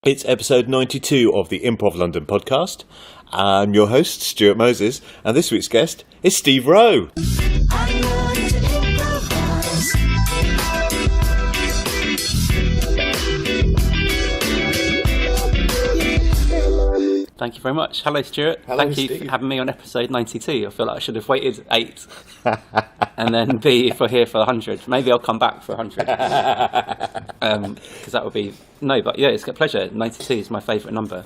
It's episode 92 of the Improv London podcast. I'm your host, Stuart Moses, and this week's guest is Steve Roe. Thank you very much. Hello, Stuart. Hello, Thank you Steve. for having me on episode 92. I feel like I should have waited 8 and then B for here for 100. Maybe I'll come back for 100. Because that would be... No, but yeah, it's a pleasure. 92 is my favourite number.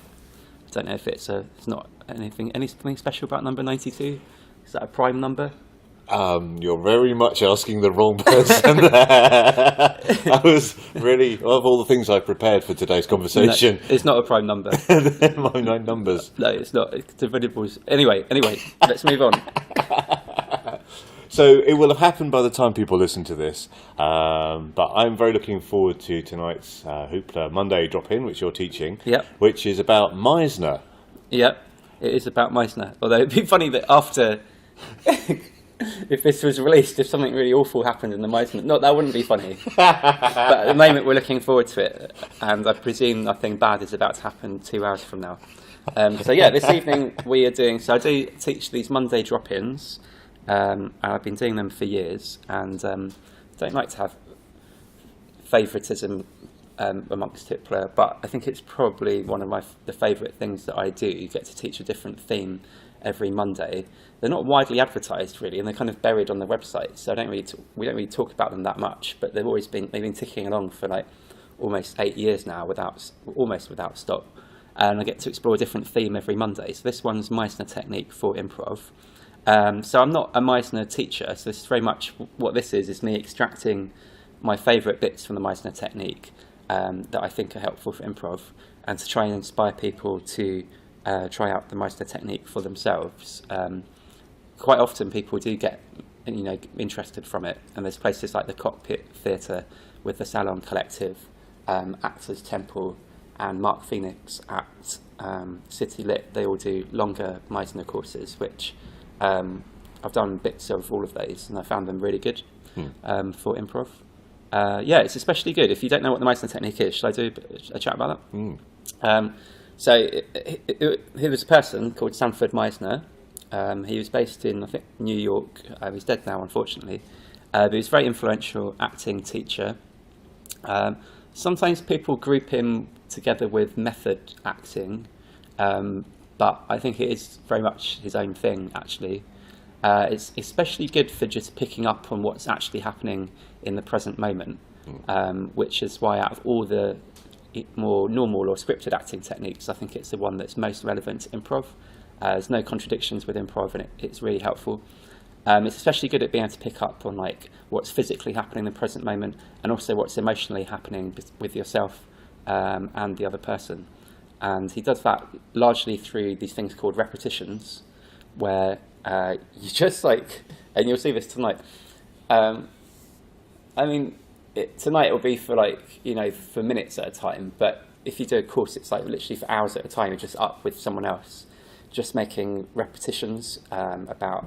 I don't know if it's not anything special about number 92. Is that a prime number? You're very much asking the wrong person there. I was really, of all the things I prepared for today's conversation... No, it's not a prime number. They're my 9 numbers. No, it's not. It's divisibles. Anyway, let's move on. So it will have happened by the time people listen to this, but I'm very looking forward to tonight's Hoopla Monday drop-in, which you're teaching, Yep. which is about Meisner. Yep, it is about Meisner. Although it'd be funny that after... If this was released, if something really awful happened in the Meisner... No, that wouldn't be funny. But at the moment, we're looking forward to it. And I presume nothing bad is about to happen 2 hours from now. So yeah, this evening we are doing... So I do teach these Monday drop-ins. And I've been doing them for years. And don't like to have favouritism amongst Hoopla. But I think it's probably one of the favourite things that I do. You get to teach a different theme every Monday. They're not widely advertised really, and they're kind of buried on the website. So we don't really talk about them that much. But they've been ticking along for like almost 8 years now, almost without stop. And I get to explore a different theme every Monday. So this one's Meisner technique for improv. So I'm not a Meisner teacher. So this is very much what this is me extracting my favourite bits from the Meisner technique that I think are helpful for improv, and to try and inspire people to try out the Meisner technique for themselves. Quite often people do get interested from it, and there's places like the Cockpit Theatre with the Salon Collective, Actors Temple, and Mark Phoenix at City Lit. They all do longer Meisner courses, which I've done bits of all of those, and I found them really good for improv. It's especially good if you don't know what the Meisner technique is. Shall I do a chat about that? So he was a person called Sanford Meisner. He was based in, I think, New York. He's dead now, unfortunately. But he was a very influential acting teacher. Sometimes people group him together with method acting, but I think it is very much his own thing, actually. It's especially good for just picking up on what's actually happening in the present moment, which is why out of all the more normal or scripted acting techniques, I think it's the one that's most relevant to improv. There's no contradictions with improv, and it's really helpful. It's especially good at being able to pick up on like what's physically happening in the present moment, and also what's emotionally happening with yourself and the other person. And he does that largely through these things called repetitions, where you just like, and you'll see this tonight. Tonight it'll be for for minutes at a time, but if you do a course, it's like literally for hours at a time. You're just up with someone else, just making repetitions about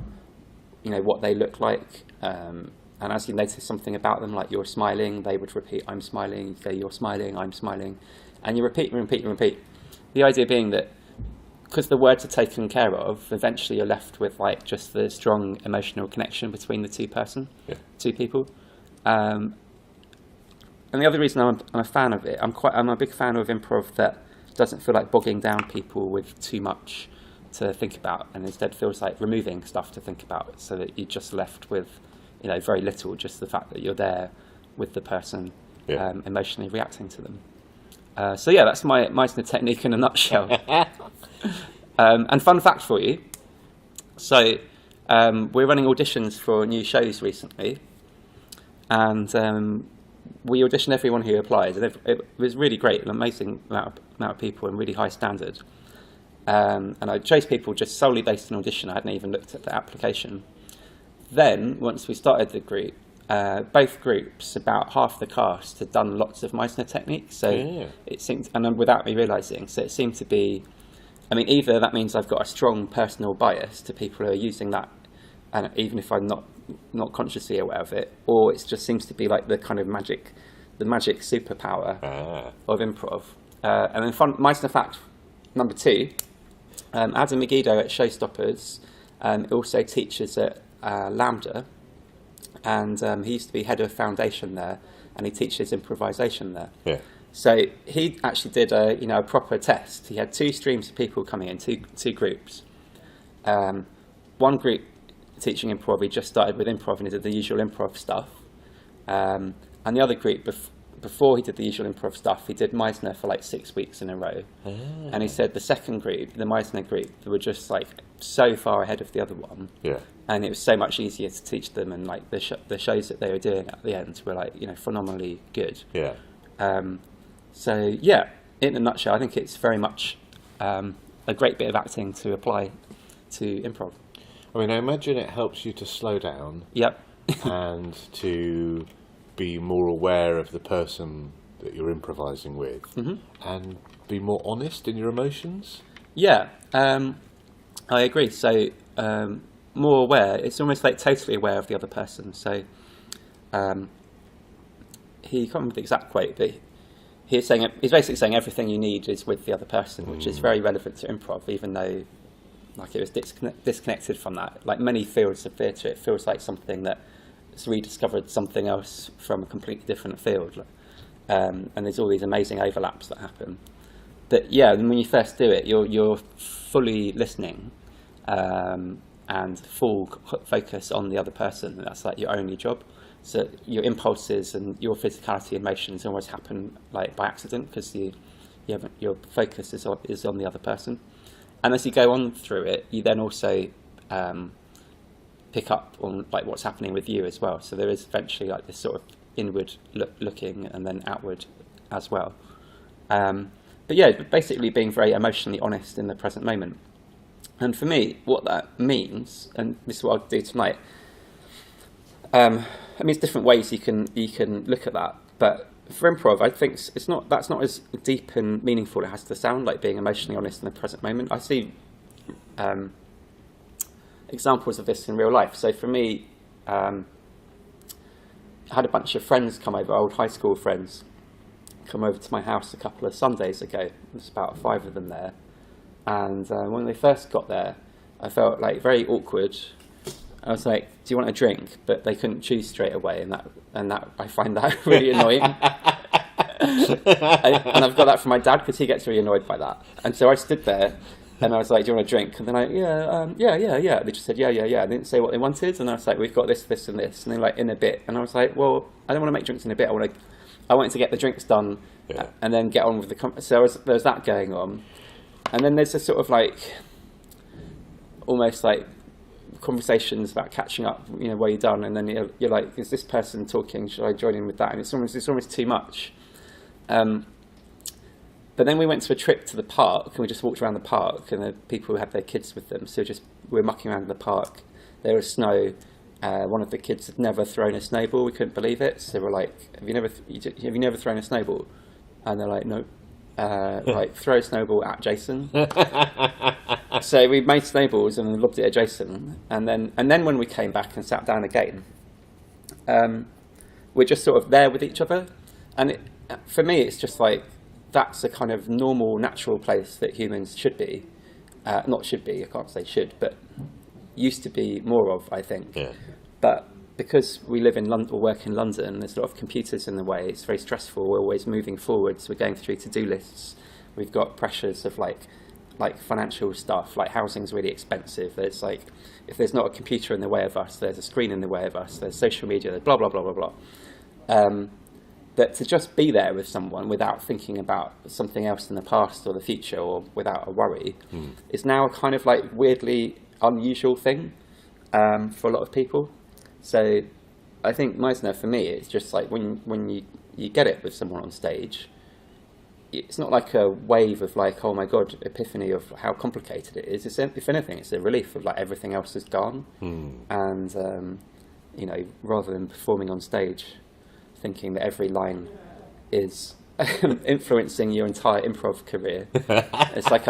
what they look like, and as you notice something about them, like you're smiling, they would repeat, "I'm smiling." You say, "You're smiling, I'm smiling," and you repeat and repeat and repeat. The idea being that because the words are taken care of, eventually you're left with like just the strong emotional connection between the two people. And the other reason I'm a fan of it, I'm a big fan of improv that doesn't feel like bogging down people with too much to think about, and instead feels like removing stuff to think about, so that you're just left with, very little, just the fact that you're there with the person, emotionally reacting to them. That's my Meisner technique in a nutshell. And fun fact for you. So we're running auditions for new shows recently, and we audition everyone who applies, and it was really great, an amazing amount of people and really high standard. And I chose people just solely based on audition. I hadn't even looked at the application. Then, once we started the group, both groups, about half the cast, had done lots of Meisner techniques. So it seemed, and without me realising, so it seemed to be, either that means I've got a strong personal bias to people who are using that, and even if I'm not consciously aware of it, or it just seems to be like the kind of magic superpower of improv. And then Meisner fact number 2, Adam Megiddo at Showstoppers also teaches at Lambda, and he used to be head of foundation there, and he teaches improvisation there. Yeah. So he actually did a proper test. He had 2 streams of people coming in, two groups. One group teaching improv, he just started with improv and he did the usual improv stuff. And the other group, before he did the usual improv stuff, he did Meisner for like 6 weeks in a row. And he said the second group, the Meisner group, they were just like so far ahead of the other one. Yeah. And it was so much easier to teach them, and like the shows that they were doing at the end were like, phenomenally good. Yeah. So yeah, in a nutshell, I think it's very much a great bit of acting to apply to improv. I mean, I imagine it helps you to slow down. Yep. And to be more aware of the person that you're improvising with, and be more honest in your emotions. Yeah, I agree. So more aware. It's almost like totally aware of the other person. So he can't remember the exact quote, but he's basically saying everything you need is with the other person, which is very relevant to improv, even though like it was disconnected from that. Like many fields of theatre, it feels like something that has rediscovered something else from a completely different field. And there's all these amazing overlaps that happen. But yeah, when you first do it, you're fully listening and full focus on the other person. That's like your only job. So your impulses and your physicality and emotions almost happen like by accident, because your focus is on the other person. And as you go on through it, you then also pick up on like what's happening with you as well. So there is eventually like this sort of inward looking and then outward as well. But yeah, basically being very emotionally honest in the present moment. And for me, what that means, and this is what I'll do tonight, I mean, there's different ways you can look at that. But for improv, I think that's not as deep and meaningful as it has to sound, like being emotionally honest in the present moment. I see examples of this in real life. So for me, I had a bunch of friends come over, old high school friends, come over to my house a couple of Sundays ago. There's about 5 of them there. And when they first got there, I felt like very awkward. I was like, "Do you want a drink?" But they couldn't choose straight away, and that I find that really annoying. And I've got that from my dad, because he gets really annoyed by that. And so I stood there, and I was like, "Do you want a drink?" And then yeah. They just said yeah. They didn't say what they wanted, and I was like, "We've got this, and this," and they're like, "In a bit." And I was like, "Well, I don't want to make drinks in a bit. I wanted to get the drinks done, and then get on with the." So there's that going on. And then there's a sort of like, almost like conversations about catching up, where you're done, and then you're like, is this person talking? Should I join in with that? And it's almost too much. But then we went to a trip to the park, and we just walked around the park, and the people who had their kids with them, so we were mucking around in the park. There was snow. One of the kids had never thrown a snowball. We couldn't believe it. So we're like, have you never thrown a snowball? And they're like, no. Like, throw a snowball at Jason. So we made snowballs and lobbed it at Jason, and then when we came back and sat down again, we're just sort of there with each other. And for me, it's just like, that's a kind of normal, natural place that humans should be. Not should be, I can't say should, but used to be more of, I think. Yeah. But because we live in London or work in London, there's a lot of computers in the way. It's very stressful. We're always moving forwards. We're going through to-do lists. We've got pressures of like financial stuff. Like, housing's really expensive. There's like, if there's not a computer in the way of us, there's a screen in the way of us. There's social media. There's blah blah blah blah blah. That to just be there with someone without thinking about something else in the past or the future, or without a worry, is now a kind of like weirdly unusual thing for a lot of people. So I think Meisner, for me, it's just like when you get it with someone on stage, it's not like a wave of like, oh my God, epiphany of how complicated it is. If anything, it's a relief of like everything else is gone. And, rather than performing on stage, thinking that every line is influencing your entire improv career, it's like,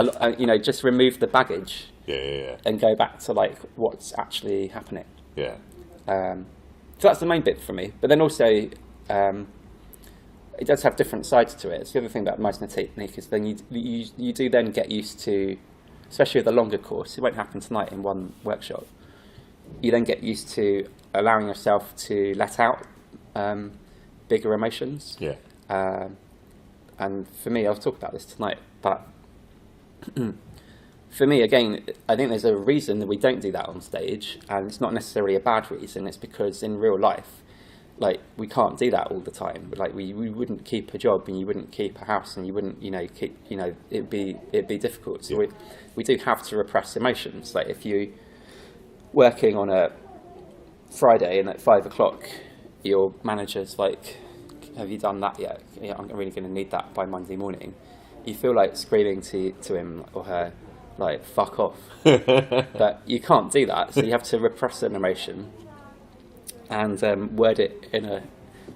just remove the baggage and go back to like what's actually happening. Yeah. So that's the main bit for me. But then also, it does have different sides to it. It's the other thing about Meisner technique is then you do then get used to, especially with a longer course, it won't happen tonight in one workshop. You then get used to allowing yourself to let out bigger emotions. Yeah. And for me, I'll talk about this tonight, but for me, again, I think there's a reason that we don't do that on stage, and it's not necessarily a bad reason. It's because in real life, like, we can't do that all the time. Like, we wouldn't keep a job, and you wouldn't keep a house, and you wouldn't, keep, it'd be difficult. So we do have to repress emotions. Like, if you working on a Friday and at 5 o'clock, your manager's like, have you done that yet? Yeah, I'm really going to need that by Monday morning. You feel like screaming to him or her, like, fuck off. But you can't do that, so you have to repress an emotion and word it in a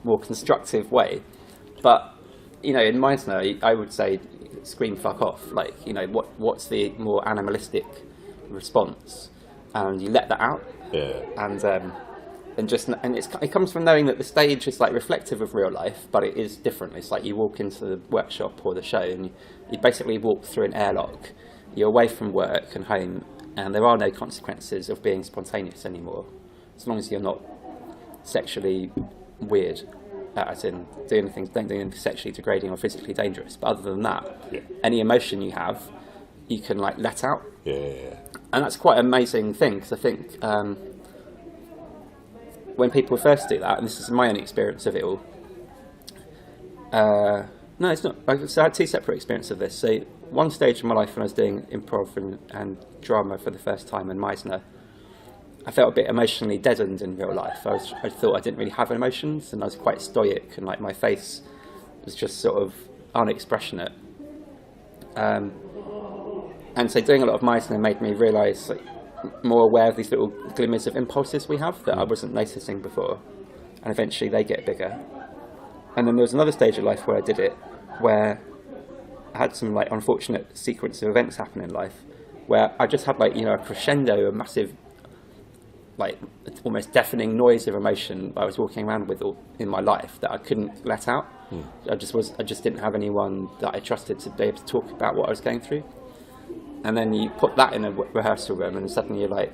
more constructive way. But, in Meisner, I would say scream fuck off. Like, what's the more animalistic response? And you let that out. Yeah. And it comes from knowing that the stage is like reflective of real life, but it is different. It's like you walk into the workshop or the show, and you basically walk through an airlock. You're away from work and home, and there are no consequences of being spontaneous anymore, as long as you're not sexually weird, as in don't do anything sexually degrading or physically dangerous. But other than that, any emotion you have, you can like let out. Yeah. And that's quite an amazing thing, because I think when people first do that, and this is my own experience of it all. No, it's not. So I had two separate experiences of this. So one stage in my life when I was doing improv and drama for the first time in Meisner, I felt a bit emotionally deadened in real life. I thought I didn't really have emotions, and I was quite stoic, and like my face was just sort of unexpressionate. And so doing a lot of Meisner made me realise, like, more aware of these little glimmers of impulses we have that I wasn't noticing before, and eventually they get bigger. And then there was another stage of life where I did it, where I had some like unfortunate sequence of events happen in life, where I just had like a crescendo, a massive, like almost deafening noise of emotion I was walking around with in my life that I couldn't let out. I just didn't have anyone that I trusted to be able to talk about what I was going through. And then you put that in a rehearsal room, and suddenly you're like,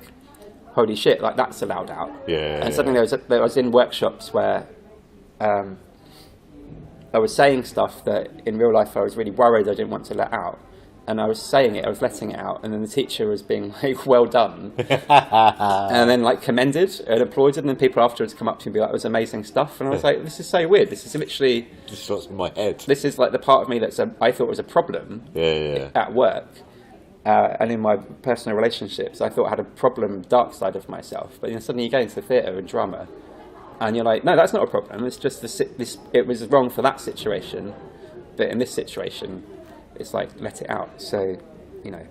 holy shit, like that's allowed out. And suddenly I was in workshops where I was saying stuff that in real life I was really worried I didn't want to let out. And I was saying it, I was letting it out, and then the teacher was being like, well done. And then like commended and applauded, and then people afterwards come up to me and be like, it was amazing stuff. And I was like, this is so weird. This is literally... This is what's in my head. This is like the part of me that I thought was a problem at work. And in my personal relationships, I thought I had a problem, dark side of myself. But suddenly you go into theatre and drama, and you're like, no, that's not a problem. It's just it was wrong for that situation, but in this situation, it's like let it out. So, it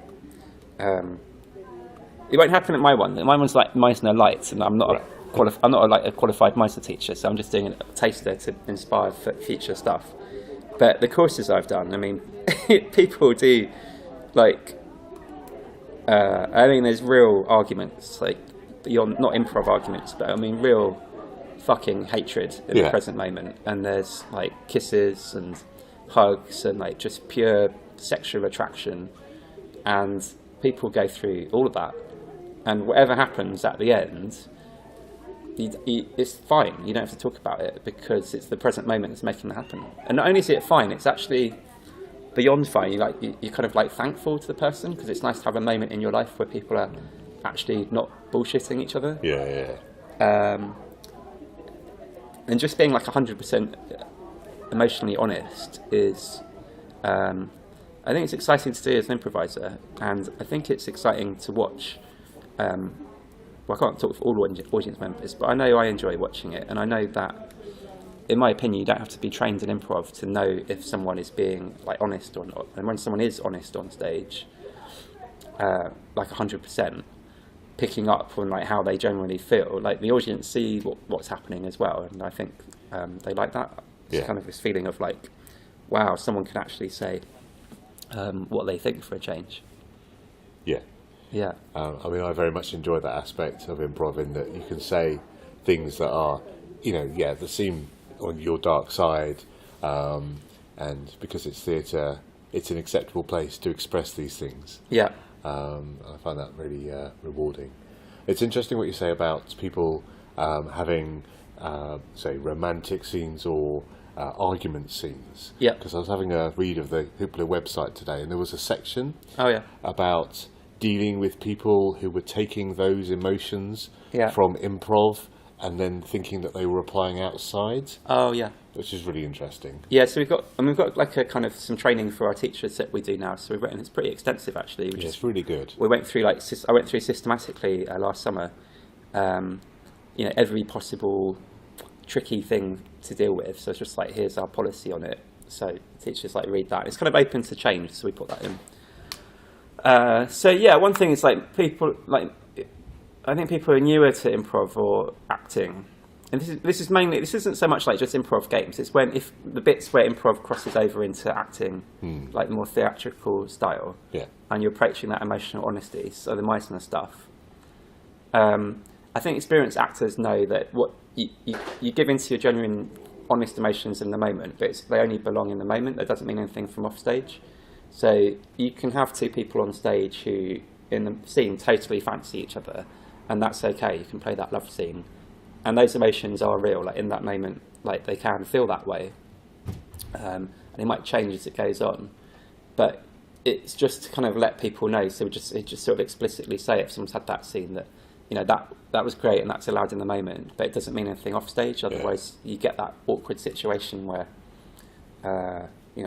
won't happen at my one. My one's like Meisner Light, and I'm not a qualified Meisner teacher, so I'm just doing a taster to inspire for future stuff. But the courses I've done, I mean, people do like. I mean, there's real arguments, like beyond, not improv arguments, but I mean real fucking hatred in the present moment. And there's like kisses and hugs and like just pure sexual attraction, and people go through all of that. And whatever happens at the end, it's fine. You don't have to talk about it because it's the present moment that's making it happen. And not only is it fine, it's actually beyond fine. You're kind of like thankful to the person, because it's nice to have a moment in your life where people are actually not bullshitting each other. And just being like 100% emotionally honest is, I think it's exciting to do as an improviser, and I think it's exciting to watch. Well, I can't talk for all audience members, but I know I enjoy watching it, and I know that, in my opinion, you don't have to be trained in improv to know if someone is being like honest or not. And when someone is honest on stage, like 100%, picking up on like how they generally feel, like the audience see what's happening as well, and I think they like that. It's kind of this feeling of like, wow, someone can actually say what they think for a change. I mean, I very much enjoy that aspect of improv, in that you can say things that are, that seem on your dark side, and because it's theatre, it's an acceptable place to express these things. Yeah. I find that really rewarding. It's interesting what you say about people having, say, romantic scenes or argument scenes. Yeah. Because I was having a read of the Hoopla website today, and there was a section about dealing with people who were taking those emotions from improv and then thinking that they were applying outside. Oh yeah. Which is really interesting. Yeah, so we've got like a kind of some training for our teachers that we do now. So we've written, it's pretty extensive actually. It's really good. We went through I went through systematically last summer, every possible tricky thing to deal with. So it's just like, here's our policy on it. So teachers read that. It's kind of open to change, so we put that in. So yeah, one thing is people I think people who are newer to improv or acting, and this isn't so much just improv games. It's if the bits where improv crosses over into acting, like more theatrical style, and you're approaching that emotional honesty, so the Meisner stuff. I think experienced actors know that what you give into your genuine, honest emotions in the moment, but they only belong in the moment. That doesn't mean anything from off stage. So you can have two people on stage who, in the scene, totally fancy each other, and that's okay. You can play that love scene, and those emotions are real. In that moment, they can feel that way, and it might change as it goes on. But it's just to kind of let people know. So just sort of explicitly say if someone's had that scene that, that was great and that's allowed in the moment, but it doesn't mean anything off stage. Otherwise, you get that awkward situation where,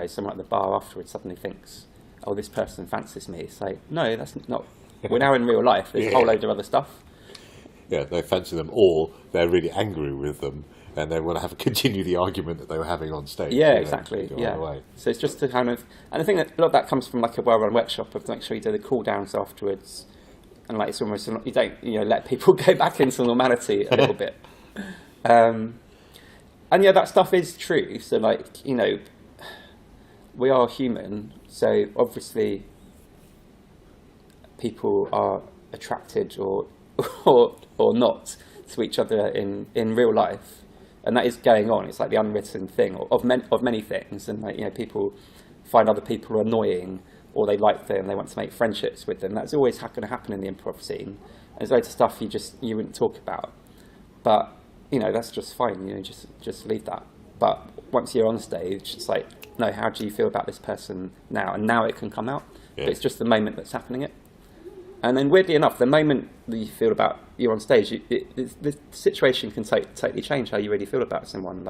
someone at the bar afterwards suddenly thinks, "Oh, this person fancies me." It's like, no, that's not. We're now in real life. There's a whole load of other stuff. Yeah, they fancy them, or they're really angry with them, and they want to continue the argument that they were having on stage. Yeah, exactly. Yeah. So it's just to kind of, and I think that a lot of that comes from a well-run workshop of make sure you do the cool downs afterwards, and it's almost you don't let people go back into normality a little bit. And that stuff is true. So we are human. So obviously, people are attracted or not to each other in real life, and that is going on. It's the unwritten thing of many things, and people find other people annoying, or they like them and they want to make friendships with them. That's always going to happen in the improv scene. And there's loads of stuff you wouldn't talk about, but that's just fine. Just leave that. But once you're on stage, it's no, how do you feel about this person now? And now it can come out. Yeah. But it's just the moment that's happening it. And then weirdly enough, the moment that you feel about you're on stage, the situation can totally change how you really feel about someone.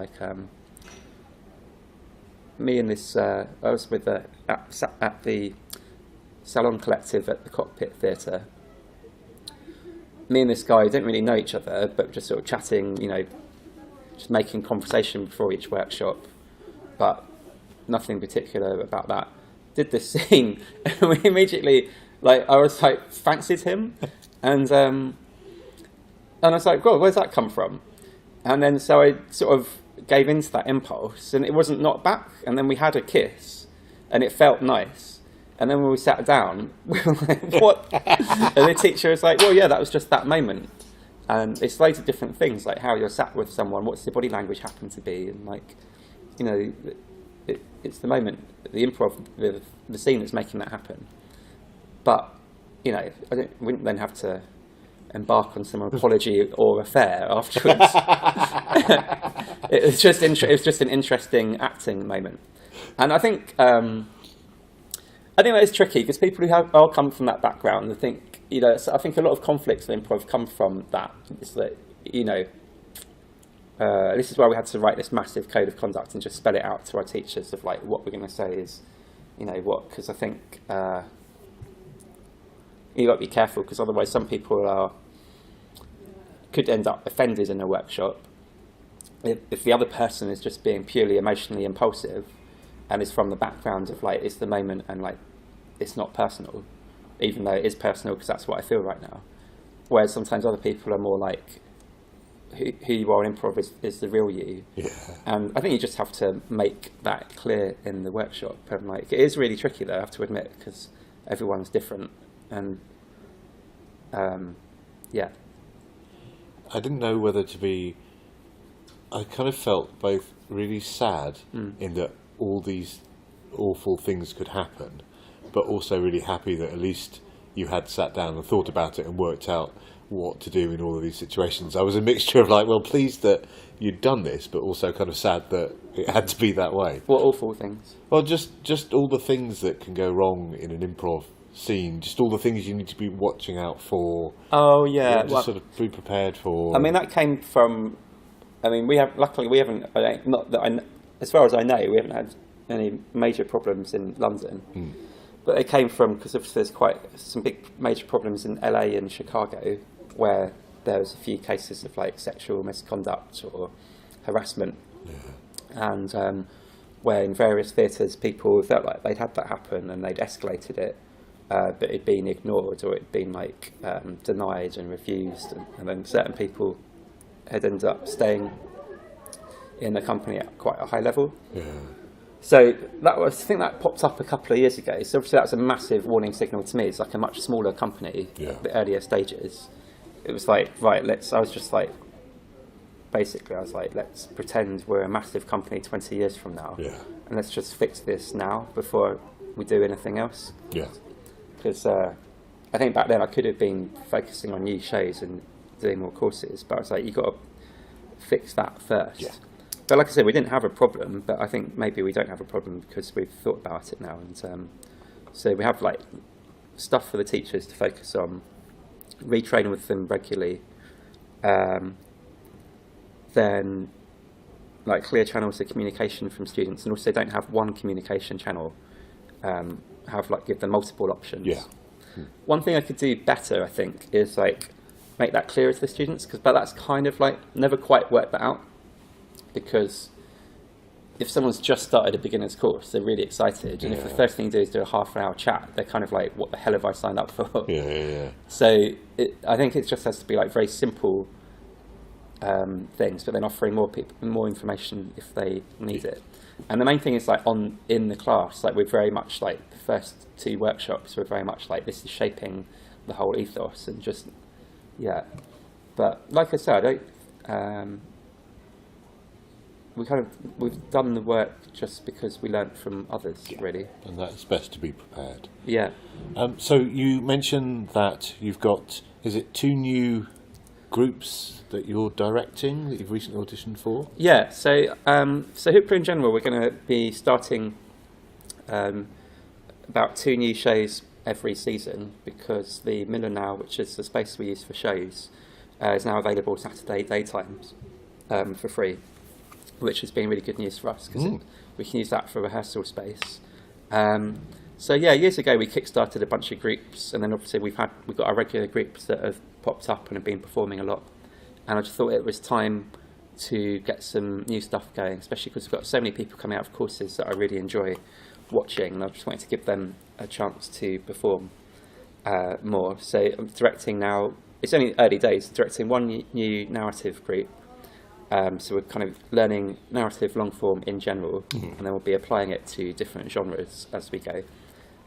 Me and this, I was with at the Salon Collective at the Cockpit Theatre. Me and this guy didn't really know each other, but just sort of chatting, just making conversation before each workshop, but nothing particular about that. Did this scene, and we immediately, I was fancied him, and I was like, God, where's that come from? And then so I sort of gave into that impulse, and it wasn't knocked back, and then we had a kiss, and it felt nice. And then when we sat down, we were like, what? And the teacher was like, well, yeah, that was just that moment. And it's loads of different things, like how you're sat with someone, what's the body language happen to be, and it's the moment, the improv, the scene that's making that happen. But, we wouldn't then have to embark on some apology or affair afterwards. It was just an interesting acting moment. And I think that is tricky because people who all come from that background, I think, so I think a lot of conflicts in improv come from that. It's that, this is why we had to write this massive code of conduct and just spell it out to our teachers of what we're going to say is, because I think you got to be careful because otherwise some people could end up offended in a workshop if the other person is just being purely emotionally impulsive and is from the background of it's the moment and it's not personal, even though it is personal because that's what I feel right now. Whereas sometimes other people are more who you are in improv is the real you. Yeah. And I think you just have to make that clear in the workshop. And it is really tricky though, I have to admit, because everyone's different. And I didn't know whether to be. I kind of felt both really sad in that all these awful things could happen, but also really happy that at least you had sat down and thought about it and worked out what to do in all of these situations. I was a mixture of like, well, pleased that you'd done this, but also kind of sad that it had to be that way. What awful things? Well, just all the things that can go wrong in an improv scene, just all the things you need to be watching out for. Oh yeah, just sort of be prepared for. I mean, that came from. I mean, luckily we haven't. Not that as far as I know, we haven't had any major problems in London. But they came from, because obviously there's quite some big major problems in LA and Chicago, where there was a few cases of like sexual misconduct or harassment, and where in various theatres people felt like they'd had that happen and they'd escalated it, but it'd been ignored or it'd been like denied and refused, and then certain people had ended up staying in the company at quite a high level. So I think that popped up a couple of years ago. So obviously that's a massive warning signal to me. It's like a much smaller company at the earlier stages. It was like, right, let's pretend we're a massive company 20 years from now. And let's just fix this now before we do anything else. Because I think back then I could have been focusing on new shows and doing more courses, but I was like, you've got to fix that first. But like I said, we didn't have a problem, but I think maybe we don't have a problem because we've thought about it now. And so we have like stuff for the teachers to focus on, retrain with them regularly, then like clear channels of communication from students, and also don't have one communication channel, give them multiple options. One thing I could do better, I think, is like make that clearer to the students, but that's kind of like never quite worked that out. Because if someone's just started a beginner's course, they're really excited, and if the first thing you do is do a half-an-hour chat, they're kind of like, what the hell have I signed up for? So I think it just has to be like very simple things, but then offering more information if they need it. And the main thing is like in the class, like we're very much like the first 2 workshops were very much like this is shaping the whole ethos, and just But like I said, we've done the work just because we learnt from others, really. And that's best to be prepared. So you mentioned that you've got, is it 2 new groups that you're directing that you've recently auditioned for? So Hoopla in general, we're going to be starting about 2 new shows every season, because the Miller now, which is the space we use for shows, is now available Saturday daytimes for free, which has been really good news for us, because we can use that for rehearsal space. Years ago we kickstarted a bunch of groups, and then obviously we've got our regular groups that have popped up and have been performing a lot. And I just thought it was time to get some new stuff going, especially because we've got so many people coming out of courses that I really enjoy watching, and I just wanted to give them a chance to perform more. So I'm directing now. It's only early days. Directing 1 new narrative group. So we're kind of learning narrative long form in general, and then we'll be applying it to different genres as we go.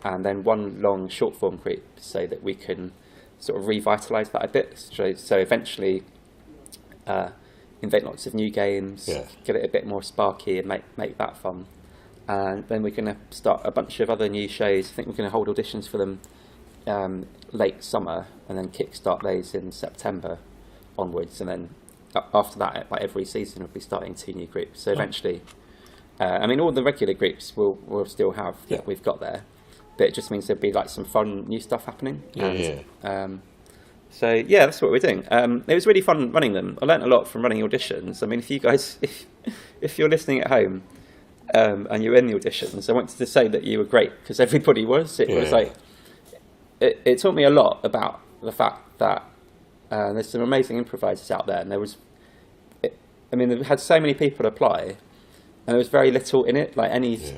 And then 1 long short form group, so that we can sort of revitalise that a bit. So eventually invent lots of new games, get it a bit more sparky, and make that fun. And then we're going to start a bunch of other new shows. I think we're going to hold auditions for them late summer, and then kickstart those in September onwards, and then after that, like every season, we'll be starting 2 new groups. So eventually, all the regular groups we'll still have that we've got there, but it just means there'll be like some fun new stuff happening. So that's what we're doing. It was really fun running them. I learnt a lot from running auditions. I mean, if you guys, if you're listening at home and you're in the auditions, I wanted to say that you were great, because everybody was. It was like it taught me a lot about the fact that there's some amazing improvisers out there, and they've had so many people apply, and there was very little in it. Like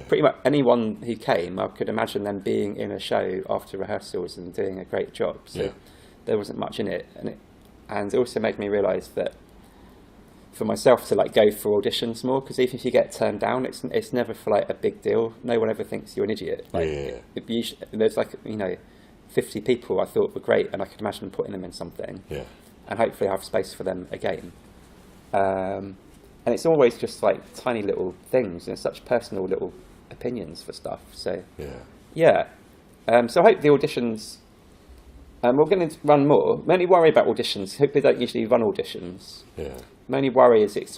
pretty much anyone who came, I could imagine them being in a show after rehearsals and doing a great job. So there wasn't much in it, and it also made me realise that for myself to like go for auditions more, because even if you get turned down, it's never for like a big deal. No one ever thinks you're an idiot. There's 50 people I thought were great, and I could imagine putting them in something, and hopefully have space for them again. and it's always just like tiny little things and such personal little opinions for stuff. So yeah. So I hope the auditions. We're going to run more. My only worry about auditions. Hope they don't usually run auditions. Yeah. My only worry is it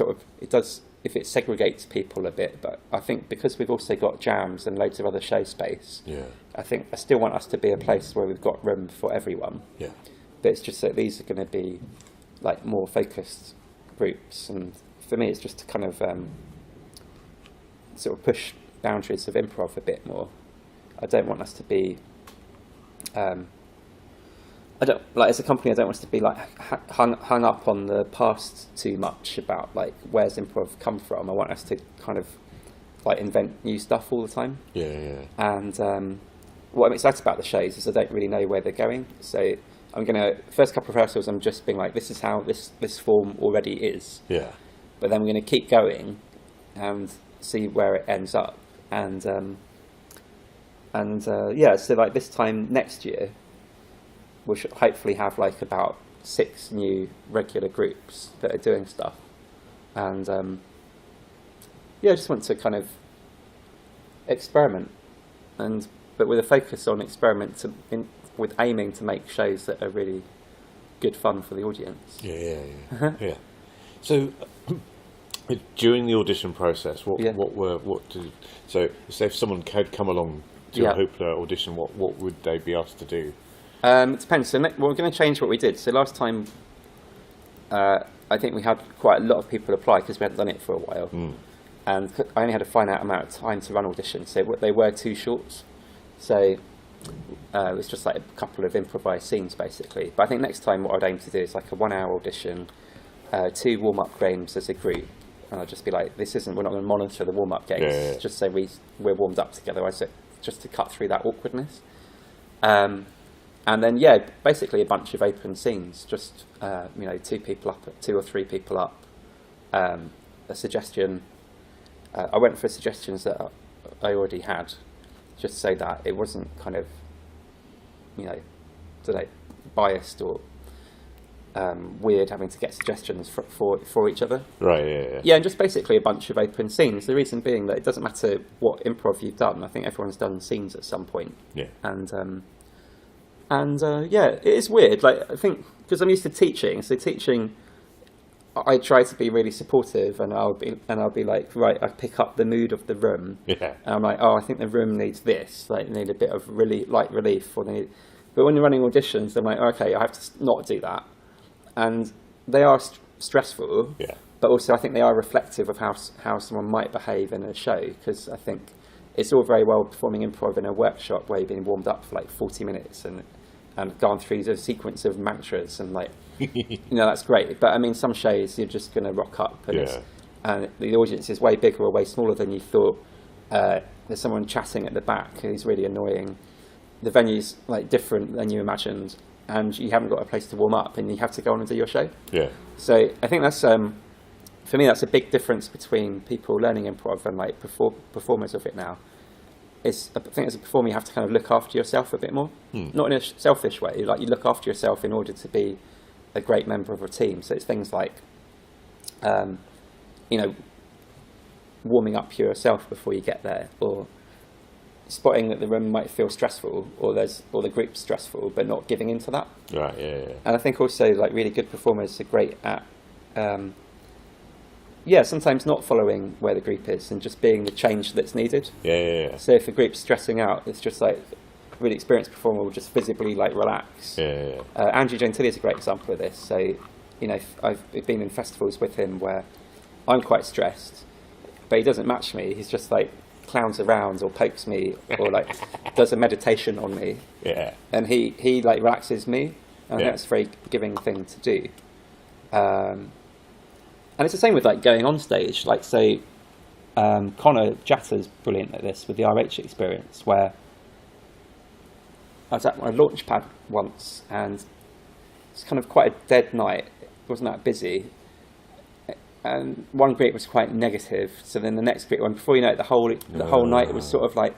does if it segregates people a bit. But I think because we've also got jams and loads of other show space. Yeah. I still want us to be a place where we've got room for everyone. Yeah. But it's just that these are going to be like more focused groups, and for me, it's just to kind of sort of push boundaries of improv a bit more. I don't want us to be. I don't like as a company. I don't want us to be like hung up on the past too much about like where's improv come from. I want us to kind of like invent new stuff all the time. Yeah. And what I'm excited about the shows is I don't really know where they're going. So I'm gonna first couple of rehearsals. I'm just being like, this is how this form already is. Yeah. But then we're gonna keep going and see where it ends up. And so like this time next year, we should hopefully have like about 6 new regular groups that are doing stuff. And I just want to kind of experiment, but with a focus on experiment with aiming to make shows that are really good fun for the audience. Yeah. So during the audition process, so say if someone had come along to a Hoopla audition, what would they be asked to do? It depends. So we're going to change what we did. So last time, I think we had quite a lot of people apply because we hadn't done it for a while. And I only had a finite amount of time to run auditions, so they were too short. So it was just like a couple of improvised scenes, basically. But I think next time what I'd aim to do is like a 1-hour audition, 2 warm-up games as a group. And I'd just be like, we're not going to monitor the warm-up games, just so we're warmed up together, just to cut through that awkwardness. And then, basically a bunch of open scenes, just, 2 or 3 people up, a suggestion. I went for suggestions that I already had, just so that it wasn't kind of, biased or weird having to get suggestions for each other. Right, Yeah, and just basically a bunch of open scenes. The reason being that it doesn't matter what improv you've done. I think everyone's done scenes at some point. Yeah. And it is weird. Like, I think because I'm used to teaching, so teaching, I try to be really supportive, and I'll be like, right, I pick up the mood of the room. Yeah. And I'm like, I think the room needs this. Like, they need a bit of light relief, but when you're running auditions, I'm like, okay, I have to not do that, and they are stressful. Yeah. But also, I think they are reflective of how someone might behave in a show, because I think it's all very well performing improv in a workshop where you've been warmed up for like 40 minutes and gone through the sequence of mantras and like, that's great. But I mean, some shows you're just going to rock up and the audience is way bigger or way smaller than you thought. There's someone chatting at the back who's really annoying. The venue's like different than you imagined, and you haven't got a place to warm up, and you have to go on and do your show. Yeah. So I think that's for me, that's a big difference between people learning improv and like performers of it now. I think as a performer, you have to kind of look after yourself a bit more. Not in a selfish way. Like, you look after yourself in order to be a great member of a team. So it's things like, warming up yourself before you get there, or spotting that the room might feel stressful, or the group's stressful, but not giving into that. Right. Yeah. And I think also like really good performers are great at. Sometimes not following where the group is and just being the change that's needed. Yeah. So if a group's stressing out, it's just like a really experienced performer will just visibly like relax. Yeah. Andrew Gentili is a great example of this. So, I've been in festivals with him where I'm quite stressed, but he doesn't match me. He's just like clowns around or pokes me or like does a meditation on me. Yeah. And he like relaxes me, and I think that's a very giving thing to do. And it's the same with like going on stage. Like, say, Connor Jatter's brilliant at this with the RH experience, where I was at my launch pad once, and it's kind of quite a dead night. It wasn't that busy, and one group was quite negative. So then the next group, before you know it, the whole night it was sort of like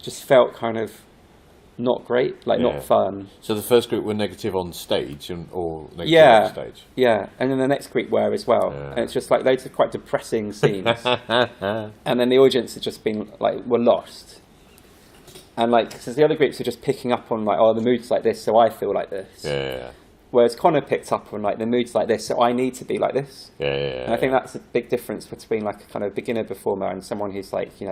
just felt kind of not great, like not fun. So the first group were negative on stage or negative off stage? Yeah, and then the next group were as well. Yeah. And it's just like those are quite depressing scenes. And then the audience had just been like, were lost. And like, because the other groups are just picking up on like, oh, the mood's like this, so I feel like this. Yeah. Whereas Connor picked up on like, the mood's like this, so I need to be like this. Yeah. And I think that's a big difference between like a kind of beginner performer and someone who's like, you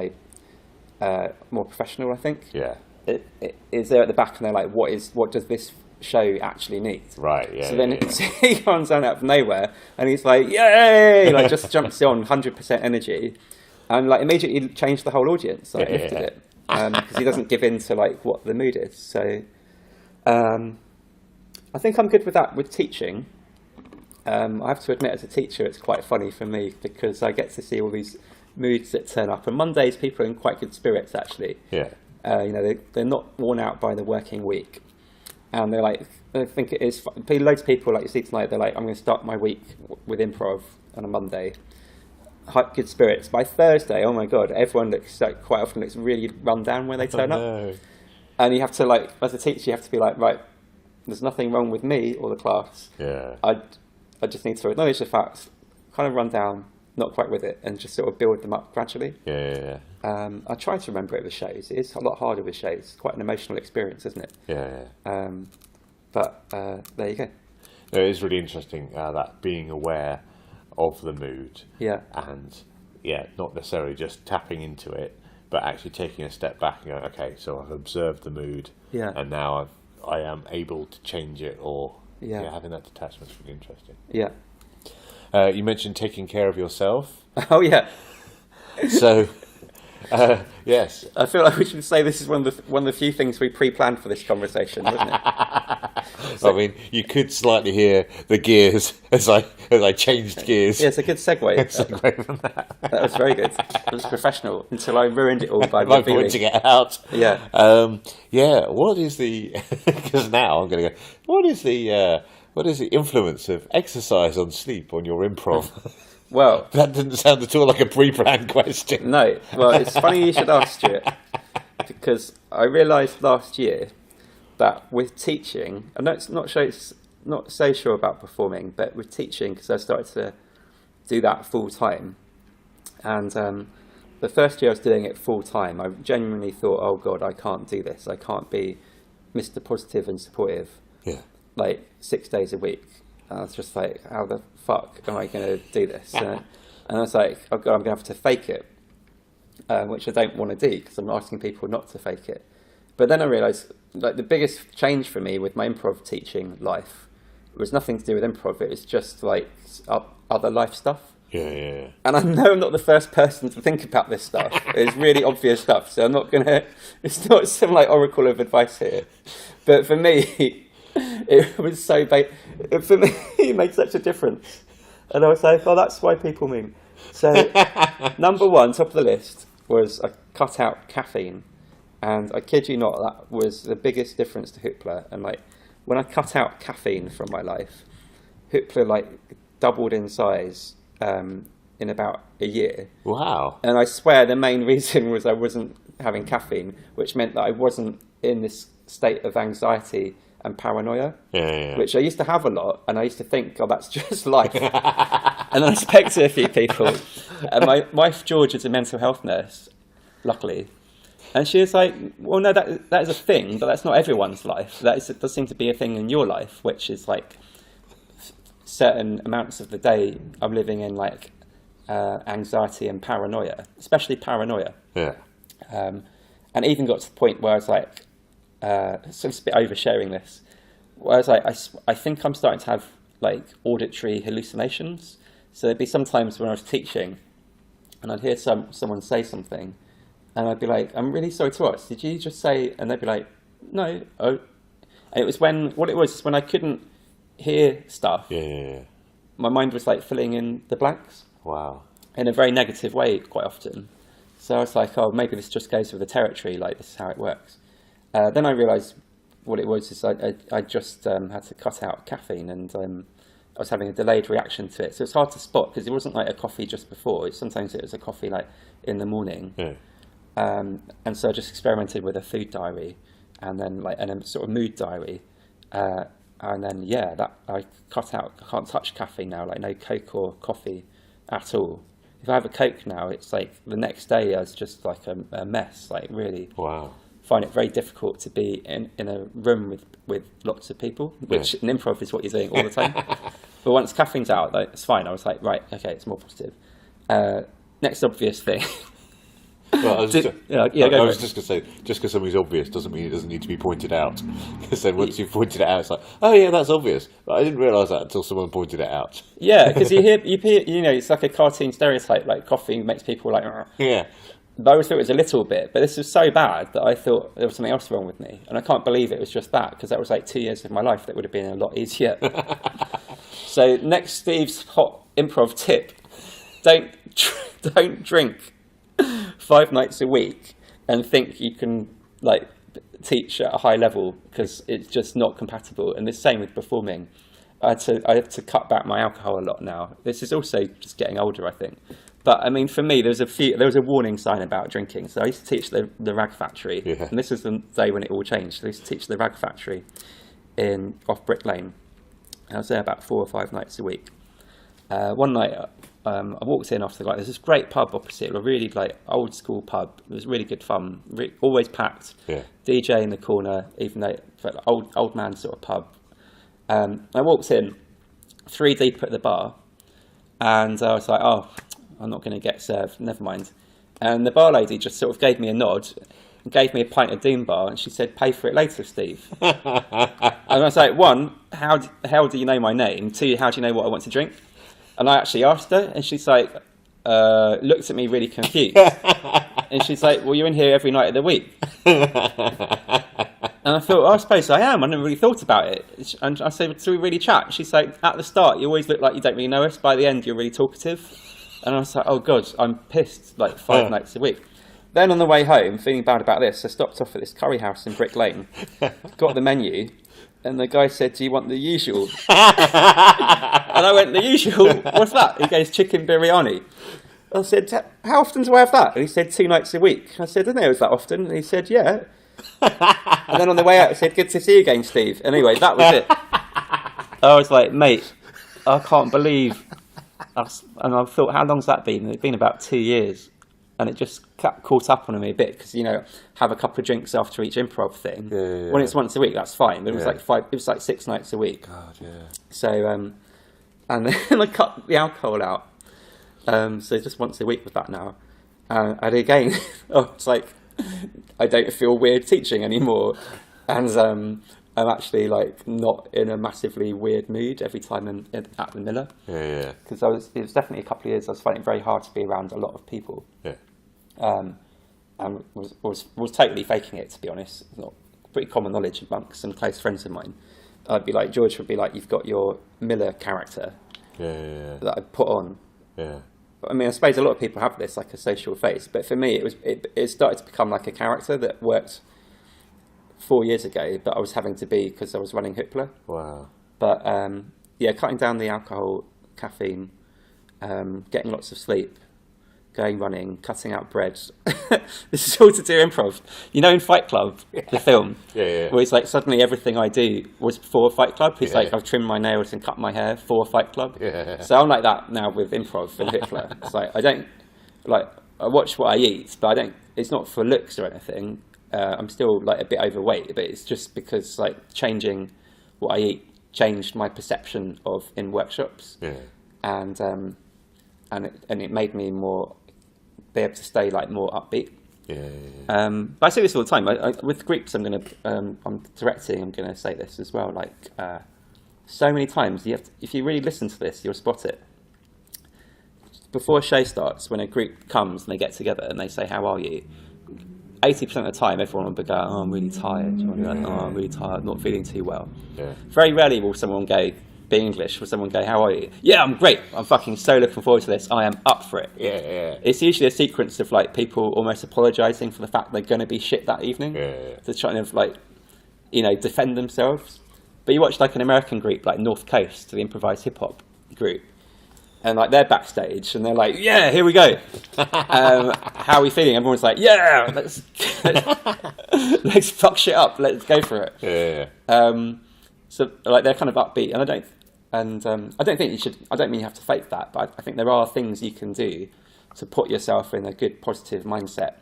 know, more professional, I think. Yeah. It is there at the back, and they're like, what does this show actually need? Right, yeah. So then he comes out of nowhere, and he's like, yay! Like, just jumps on, 100% energy, and like immediately changed the whole audience, like lifted it, because he doesn't give in to like what the mood is. So I think I'm good with that with teaching. I have to admit, as a teacher, it's quite funny for me because I get to see all these moods that turn up, and Mondays people are in quite good spirits actually. Yeah. You know, they're not worn out by the working week, and they're like, I think it is. Loads of people, like you see tonight, they're like, I'm going to start my week with improv on a Monday. Good spirits. By Thursday, oh my god, everyone looks like, quite often looks really run down when they turn up, and you have to like, as a teacher, you have to be like, right, there's nothing wrong with me or the class. Yeah. I just need to acknowledge the facts, kind of run down, not quite with it, and just sort of build them up gradually. Yeah. I try to remember it with shows. It is a lot harder with shows. It's quite an emotional experience, isn't it? Yeah. But there you go. No, it is really interesting that being aware of the mood. Yeah. And not necessarily just tapping into it, but actually taking a step back and going, okay, so I've observed the mood. Yeah. And now I am able to change it, or having that detachment is really interesting. Yeah. You mentioned taking care of yourself. Oh yeah. So, yes. I feel like we should say this is one of the few things we pre-planned for this conversation, wasn't it? So, I mean, you could slightly hear the gears as I changed gears. Yeah, it's a good segue. Segue from that. That was very good. It was professional until I ruined it all by pointing it out. Yeah. What is the? Because now I'm going to go. What is the influence of exercise on sleep on your improv? Well, that didn't sound at all like a pre-planned question. No. Well, it's funny you should ask, Stuart, because I realised last year that with teaching, I know it's not so sure about performing, but with teaching, because I started to do that full time, and the first year I was doing it full time, I genuinely thought, oh God, I can't do this. I can't be Mr. Positive and supportive. Yeah. Like 6 days a week. And I was just like, how the fuck am I going to do this? And I was like, oh God, I'm going to have to fake it, which I don't want to do because I'm asking people not to fake it. But then I realised, like, the biggest change for me with my improv teaching life was nothing to do with improv. It was just like other life stuff. Yeah. And I know I'm not the first person to think about this stuff. It's really obvious stuff, so I'm not going to. It's not some like oracle of advice here. But for me, it was so for me, it made such a difference. And I was like, oh, that's why people move. So, number one, top of the list, was I cut out caffeine. And I kid you not, that was the biggest difference to Hoopla. And like, when I cut out caffeine from my life, Hoopla like doubled in size in about a year. Wow. And I swear the main reason was I wasn't having caffeine, which meant that I wasn't in this state of anxiety and paranoia, which I used to have a lot, and I used to think, oh, that's just life. And then I spoke to a few people, and my wife George is a mental health nurse, luckily, and she was like, well, no, that is a thing, but that's not everyone's life. It does seem to be a thing in your life, which is like certain amounts of the day I'm living in like anxiety and paranoia, especially paranoia. Yeah. And even got to the point where I was like, so it's a bit oversharing this. Where I was like, I think I'm starting to have like auditory hallucinations. So there'd be sometimes when I was teaching, and I'd hear someone say something, and I'd be like, I'm really sorry to ask, did you just say? And they'd be like, no. Oh, and it was when I couldn't hear stuff. Yeah. My mind was like filling in the blanks. Wow. In a very negative way, quite often. So I was like, oh, maybe this just goes with the territory. Like, this is how it works. Then I realised what it was is I just had to cut out caffeine, and I was having a delayed reaction to it. So it's hard to spot because it wasn't like a coffee just before. Sometimes it was a coffee like in the morning. Yeah. And so I just experimented with a food diary, and then and a sort of mood diary. And then, that I cut out. I can't touch caffeine now, like no Coke or coffee at all. If I have a Coke now, it's like the next day is just like a mess. Like really, wow. Find it very difficult to be in a room with lots of people, which in improv is what you're doing all the time. But once caffeine's out, like, it's fine. I was like, right, okay, it's more positive. Next obvious thing. Well, I was just going to say, just because something's obvious doesn't mean it doesn't need to be pointed out. Because then once you've pointed it out, it's like, oh yeah, that's obvious. But I didn't realise that until someone pointed it out. Yeah, because you hear, it's like a cartoon stereotype, like coffee makes people like, Argh. Yeah. But I always thought it was a little bit, but this was so bad that I thought there was something else wrong with me. And I can't believe it was just that, because that was like 2 years of my life that would have been a lot easier. So next Steve's hot improv tip, don't drink 5 nights a week and think you can like teach at a high level, because it's just not compatible. And the same with performing. I have to cut back my alcohol a lot now. This is also just getting older, I think. But I mean, for me, there was a warning sign about drinking. So I used to teach the Rag Factory, and this is the day when it all changed. I used to teach the Rag Factory off Brick Lane. I was there about 4 or 5 nights a week. One night, I walked in after there's this great pub opposite, a really like old school pub. It was really good fun, always packed. Yeah. DJ in the corner, even though it felt like old man sort of pub. I walked in, 3 deep at the bar, and I was like, oh, I'm not going to get served, never mind. And the bar lady just sort of gave me a nod and gave me a pint of Doom Bar, and she said, pay for it later, Steve. And I was like, 1, how do you know my name? 2, how do you know what I want to drink? And I actually asked her, and she's like, looked at me really confused. And she's like, well, you're in here every night of the week. And I thought, I suppose I am. I never really thought about it. And I said, do we really chat? She's like, at the start, you always look like you don't really know us. By the end, you're really talkative. And I was like, oh, God, I'm pissed, like 5 nights a week. Then on the way home, feeling bad about this, I stopped off at this curry house in Brick Lane, got the menu, and the guy said, do you want the usual? And I went, the usual? What's that? He goes, chicken biryani. I said, how often do I have that? And he said, 2 nights a week. I said, I didn't know it was that often. And he said, yeah. And then on the way out, he said, good to see you again, Steve. Anyway, that was it. I was like, mate, I can't believe. And I thought, how long's that been? It's been about 2 years. And it just caught up on me a bit, because, have a couple of drinks after each improv thing. Yeah. When it's once a week, that's fine. But it was like 5, it was like 6 nights a week. God, yeah. So, and then I cut the alcohol out. So just once a week with that now. And again, it's like, I don't feel weird teaching anymore. And I'm actually like not in a massively weird mood every time I'm at the Miller. Yeah. Because it was definitely a couple of years I was finding it very hard to be around a lot of people. Yeah. And was totally faking it, to be honest. It's not pretty common knowledge amongst some close friends of mine. I'd be like, George would be like, you've got your Miller character that I put on. Yeah. I mean, I suppose a lot of people have this, like a social face. But for me, it started to become like a character that worked 4 years ago, but I was having to be because I was running Hoopla. Wow. But cutting down the alcohol, caffeine, getting lots of sleep, going running, cutting out bread. This is all to do improv. In Fight Club, the film, where it's like suddenly everything I do was for Fight Club. It's like I've trimmed my nails and cut my hair for Fight Club. Yeah. So I'm like that now with improv and Hoopla. It's like I watch what I eat, but I don't. It's not for looks or anything. I'm still like a bit overweight, but it's just because like changing what I eat changed my perception of in workshops. Yeah. And it made me be able to stay like more upbeat. Yeah. But I say this all the time. With groups, I'm directing. I'm gonna say this as well. Like so many times, if you really listen to this, you'll spot it. Before a show starts, when a group comes and they get together and they say, "How are you?" 80% of the time, everyone will be going, "Oh, I'm really tired." Or like, "Oh, I'm really tired. Not feeling too well." Yeah. Very rarely will someone go, be English, will someone go, "How are you?" "Yeah, I'm great. I'm fucking so looking forward to this. I am up for it." Yeah. It's usually a sequence of like people almost apologising for the fact they're going to be shit that evening. Yeah. To try and like, defend themselves. But you watch like an American group like North Coast, the improvised hip hop group, And like they're backstage and they're like, yeah, here we go. How are we feeling? Everyone's like, yeah, let's fuck shit up. Let's go for it. Yeah. So like they're kind of upbeat, and I don't think you should. I don't mean you have to fake that, but I think there are things you can do to put yourself in a good, positive mindset,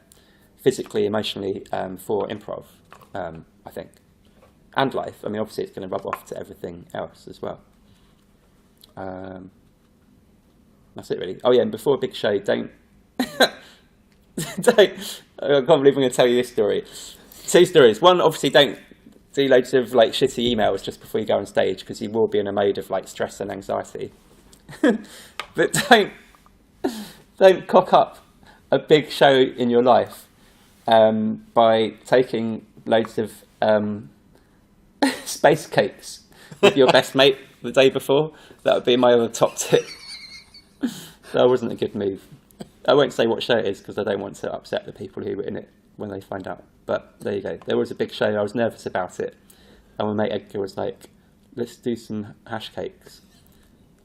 physically, emotionally, for improv. I think, and life. I mean, obviously, it's going to rub off to everything else as well. That's it, really. Oh yeah, and before a big show, don't. I can't believe I'm going to tell you this story. 2 stories. One, obviously, don't do loads of like shitty emails just before you go on stage, because you will be in a mode of like stress and anxiety. But don't cock up a big show in your life by taking loads of space cakes with your best mate the day before. That would be my other top tip. That wasn't a good move. I won't say what show it is because I don't want to upset the people who were in it when they find out. But there you go. There was a big show. I was nervous about it. And my mate Edgar was like, let's do some hash cakes.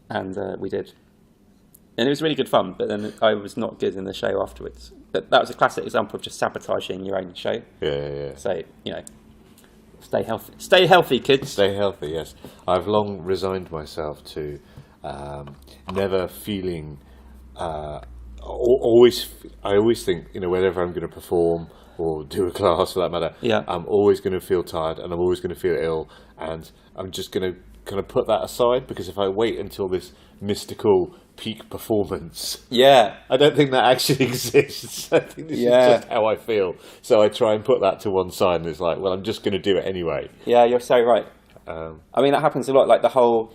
And we did. And it was really good fun, but then I was not good in the show afterwards. But that was a classic example of just sabotaging your own show. Yeah. So, stay healthy. Stay healthy, kids. Stay healthy, yes. I've long resigned myself to never feeling... I always think, whenever I'm going to perform or do a class for that matter, I'm always going to feel tired and I'm always going to feel ill, and I'm just going to kind of put that aside, because if I wait until this mystical peak performance, I don't think that actually exists. I think this is just how I feel. So I try and put that to one side, and it's like, well, I'm just going to do it anyway. Yeah, you're so right. I mean, that happens a lot. Like the whole,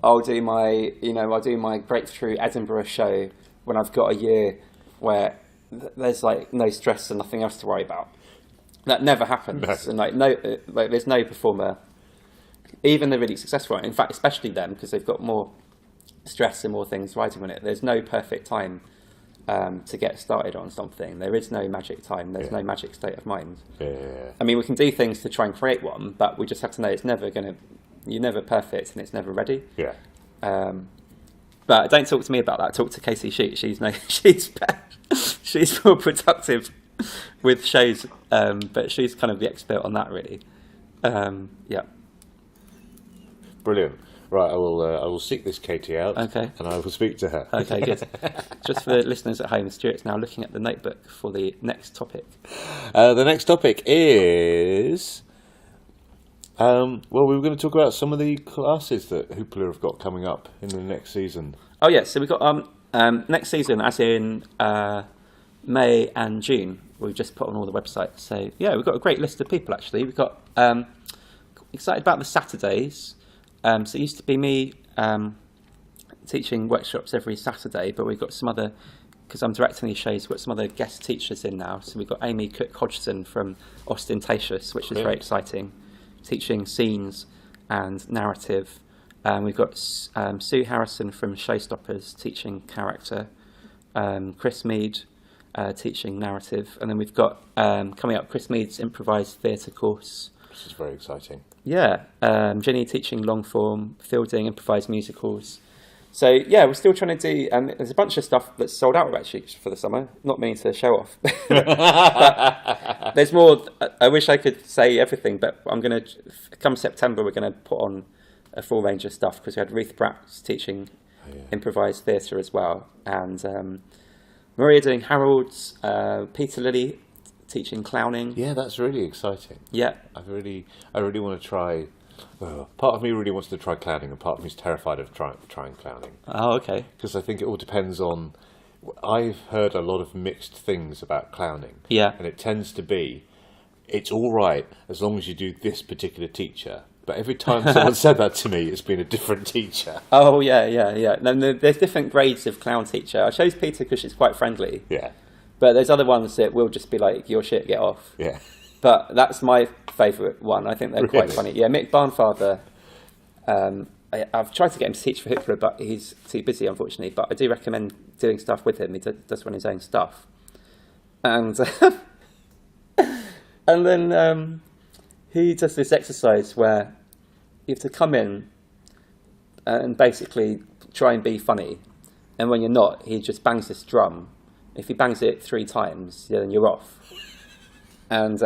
I'll do my breakthrough Edinburgh show when I've got a year where there's like no stress and nothing else to worry about. That never happens. No. And there's no performer, even the really successful one, in fact, especially them, because they've got more stress and more things riding on it. There's no perfect time to get started on something. There is no magic time. There's no magic state of mind. I mean, we can do things to try and create one, but we just have to know you're never perfect and it's never ready. But don't talk to me about that. Talk to Casey Sheet. She's more productive with shows, but she's kind of the expert on that, really. Brilliant. Right, I will seek this Katie out. Okay. And I will speak to her. Okay, good. Just for listeners at home, Stuart's now looking at the notebook for the next topic. The next topic is... we were going to talk about some of the classes that Hoopla have got coming up in the next season. Oh, yeah. So we've got next season, as in May and June. We've just put on all the websites. So, yeah, we've got a great list of people, actually. We've got excited about the Saturdays. So it used to be me teaching workshops every Saturday, but we've got some other, because I'm directing these shows, we've got some other guest teachers in now. So we've got Amy Cook-Hodgson from Ostentatious, which is very exciting, teaching scenes and narrative. We've got Sue Harrison from Showstoppers teaching character, Chris Mead teaching narrative, and then we've got coming up Chris Mead's improvised theatre course. Which is very exciting. Yeah, Jenny teaching long form, Fielding improvised musicals. So yeah, we're still trying to do. There's a bunch of stuff that's sold out actually for the summer. Not meaning to show off, but there's more. I wish I could say everything, but I'm gonna come September. We're gonna put on a full range of stuff, because we had Ruth Bratz teaching improvised theatre as well, and Maria doing Harold's, Peter Lilly teaching clowning. Yeah, that's really exciting. Yeah, I really want to try. Part of me really wants to try clowning, and part of me is terrified of trying clowning. Oh, okay. Because I think it all depends on... I've heard a lot of mixed things about clowning. Yeah. And it tends to be, it's all right as long as you do this particular teacher. But every time someone said that to me, it's been a different teacher. Oh, yeah. No, there's different grades of clown teacher. I chose Peter because she's quite friendly. Yeah. But there's other ones that will just be like, your shit, get off. Yeah. But that's my favourite one. I think they're quite funny. Yeah, Mick Barnfather. I've tried to get him to teach for Hoopla, but he's too busy, unfortunately. But I do recommend doing stuff with him. He does run his own stuff. And and then he does this exercise where you have to come in and basically try and be funny, and when you're not, he just bangs this drum. If he bangs it 3 times, then you're off. And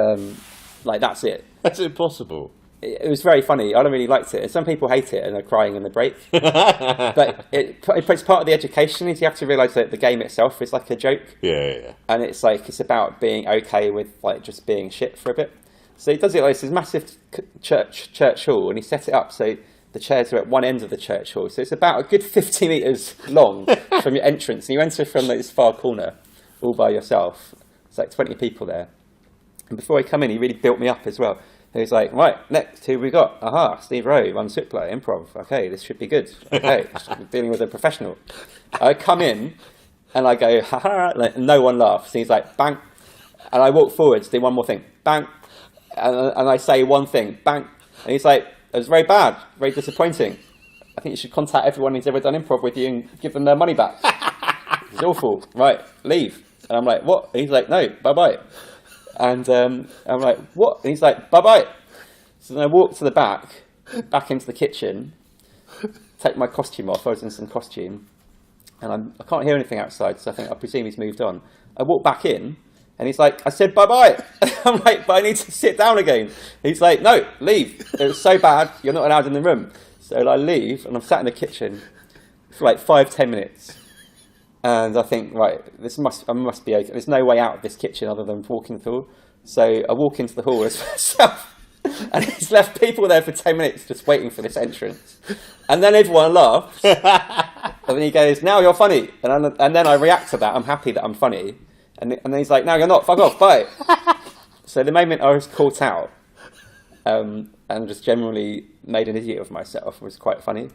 like that's it. That's impossible. It was very funny. I don't really liked it. Some people hate it and are crying in the break. But it's part of the education. Is you have to realise that the game itself is like a joke. Yeah. And it's like it's about being okay with like just being shit for a bit. So he does it like this massive church hall, and he set it up so the chairs are at one end of the church hall. So it's about a good 50 metres long from your entrance, and you enter from this far corner all by yourself. It's like 20 people there. And before I come in, he really built me up as well. He was like, right, next, who we got? Aha, Steve Roe, runs Switplay, improv. Okay, this should be good. Okay, dealing with a professional. I come in, and I go, ha-ha, like, no one laughs. And he's like, bang. And I walk forward to do one more thing, bang. And I say one thing, bang. And he's like, it was very bad, very disappointing. I think you should contact everyone who's ever done improv with you and give them their money back. It's awful. Right, leave. And I'm like, what? And he's like, no, bye-bye. And I'm like, what? And he's like, bye-bye. So then I walk to the back into the kitchen, take my costume off. I was in some costume. And I can't hear anything outside, so I presume he's moved on. I walk back in, and he's like, I said bye-bye. I'm like, but I need to sit down again. He's like, no, leave. It was so bad, you're not allowed in the room. So I leave, and I'm sat in the kitchen for like 5-10 minutes. And I think, right, I must be okay. There's no way out of this kitchen other than walking through. So I walk into the hall as myself, and he's left people there for 10 minutes just waiting for this entrance. And then everyone laughs. And then he goes, now you're funny. And then I react to that. I'm happy that I'm funny. And then he's like, no, you're not. Fuck off. Bye. So the moment I was caught out and just generally made an idiot of myself was quite funny.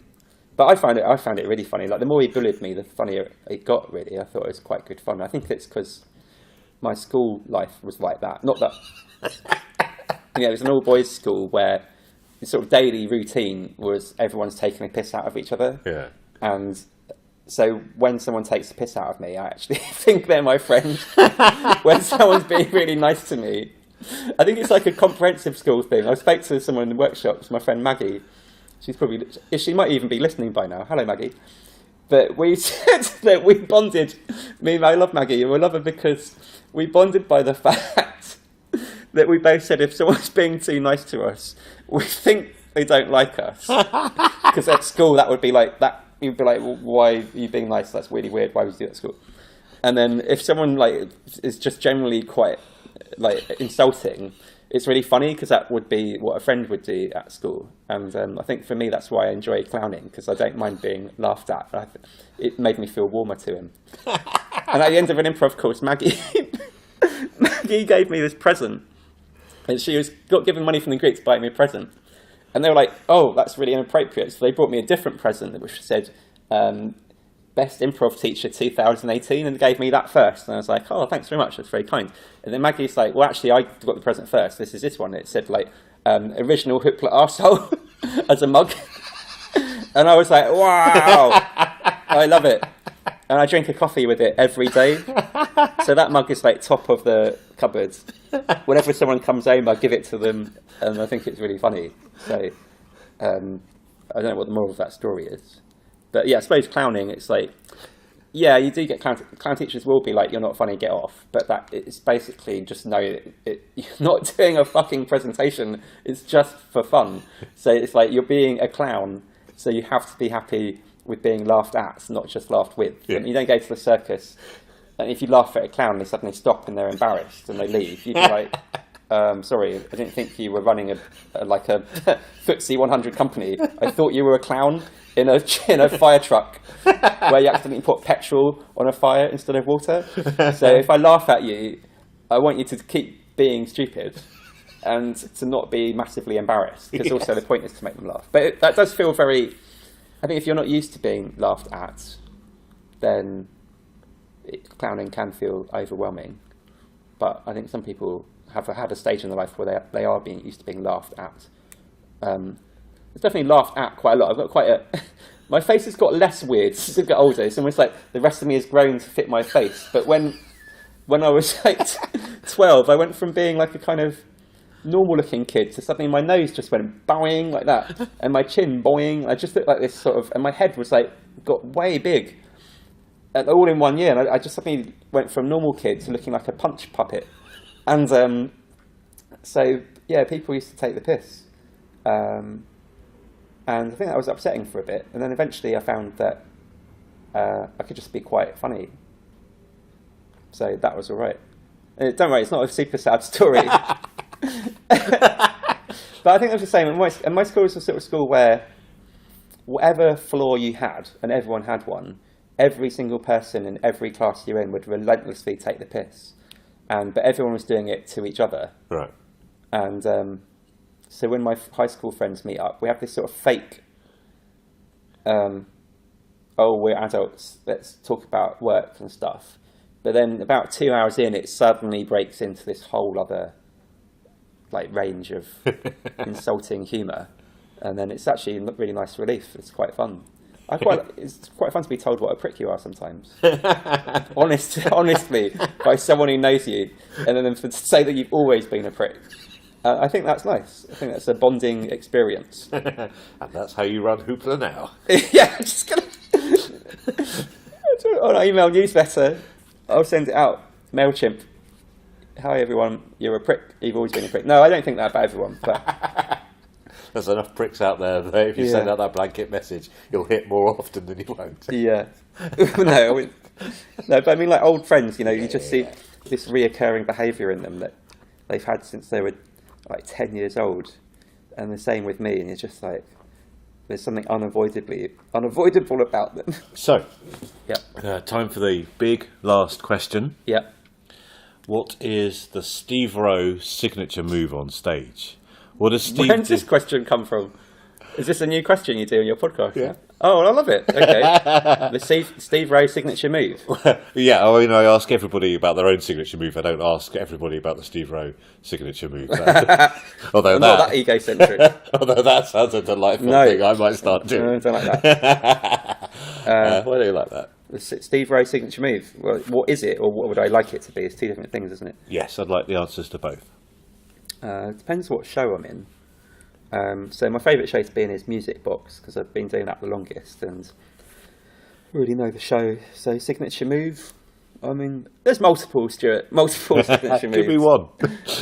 But I found it really funny. Like the more he bullied me, the funnier it got. Really, I thought it was quite good fun. I think it's because my school life was like that. Not that it was an all boys school where the sort of daily routine was everyone's taking a piss out of each other. Yeah. And so when someone takes a piss out of me, I actually think they're my friend. When someone's being really nice to me, I think it's like a comprehensive school thing. I spoke to someone in the workshops, my friend Maggie. She might even be listening by now. Hello, Maggie. But we said that we bonded. I love Maggie, and we love her because we bonded by the fact that we both said if someone's being too nice to us, we think they don't like us. Because at school, that would be like that. You'd be like, well, why are you being nice? That's really weird. Why would you do that at school? And then if someone like is just generally quite like insulting, it's really funny because that would be what a friend would do at school. And I think for me, that's why I enjoy clowning, because I don't mind being laughed at. It made me feel warmer to him. And at the end of an improv course, Maggie gave me this present. And she got given money from the Greeks to buy me a present. And they were like, oh, that's really inappropriate. So they brought me a different present which said, Best Improv Teacher 2018, and gave me that first. And I was like, oh, thanks very much, that's very kind. And then Maggie's like, well, actually, I got the present first. This is this one. It said, like, original Hoopla arsehole as a mug. And I was like, wow, I love it. And I drink a coffee with it every day. So that mug is, like, top of the cupboard. Whenever someone comes home, I give it to them, and I think it's really funny. So I don't know what the moral of that story is. But yeah, I suppose clowning, it's like, yeah, you do get clown teachers will be like, you're not funny, get off. But that it's basically just know you're not doing a fucking presentation. It's just for fun. So it's like you're being a clown, so you have to be happy with being laughed at, not just laughed with. Yeah. And you don't go to the circus, and if you laugh at a clown, they suddenly stop and they're embarrassed and they leave. You'd be like, sorry, I didn't think you were running a FTSE 100 company. I thought you were a clown in a fire truck where you accidentally put petrol on a fire instead of water. So if I laugh at you, I want you to keep being stupid and to not be massively embarrassed, because also the point is to make them laugh. But that does feel very... I think if you're not used to being laughed at, then clowning can feel overwhelming. But I think some people have had a stage in their life where they are used to being laughed at. It's definitely laughed at quite a lot. I've got quite a... My face has got less weird as I get older. It's almost like the rest of me has grown to fit my face. But when I was like 12, I went from being like a kind of normal-looking kid to suddenly my nose just went boing like that, and my chin boing. I just looked like this sort of... And my head was like got way big, all in 1 year. And I just suddenly went from normal kid to looking like a punch puppet. And so, yeah, people used to take the piss. And I think that was upsetting for a bit. And then eventually I found that I could just be quite funny. So that was all right. Don't worry, it's not a super sad story. But I think it was the same. And my school was the sort of school where whatever flaw you had, and everyone had one, every single person in every class you're in would relentlessly take the piss. But everyone was doing it to each other. Right. And so when my high school friends meet up, we have this sort of fake, we're adults, let's talk about work and stuff. But then about 2 hours in, it suddenly breaks into this whole other range of insulting humour. And then it's actually a really nice relief. It's quite fun. It's quite fun to be told what a prick you are sometimes. Honestly, by someone who knows you, and then to say that you've always been a prick. I think that's nice. I think that's a bonding experience. And that's how you run Hoopla now. Yeah, I'm just going to... On our email newsletter, I'll send it out. MailChimp. Hi everyone, you're a prick. You've always been a prick. No, I don't think that about everyone, but... There's enough pricks out there that if you send out that blanket message, you'll hit more often than you won't. Yeah. No, but I mean, old friends, you just see this reoccurring behaviour in them that they've had since they were 10 years old, and the same with me, and it's just there's something unavoidable about them. So, time for the big last question. Yeah. What is the Steve Roe signature move on stage? What does Steve Where does this question come from? Is this a new question you do on your podcast? Yeah. Oh, I love it. Okay. The Steve Roe signature move. Yeah, I mean, I ask everybody about their own signature move. I don't ask everybody about the Steve Roe signature move. Although not that egocentric. Although that sounds a delightful thing I might start doing. No, I don't like that. Why do you like that? The Steve Roe signature move. Well, what is it, or what would I like it to be? It's two different things, isn't it? Yes, I'd like the answers to both. It depends what show I'm in. So my favourite show to be in is Music Box, because I've been doing that the longest and really know the show. So signature move, I mean, there's multiple, Stuart. Multiple signature moves. Give me one.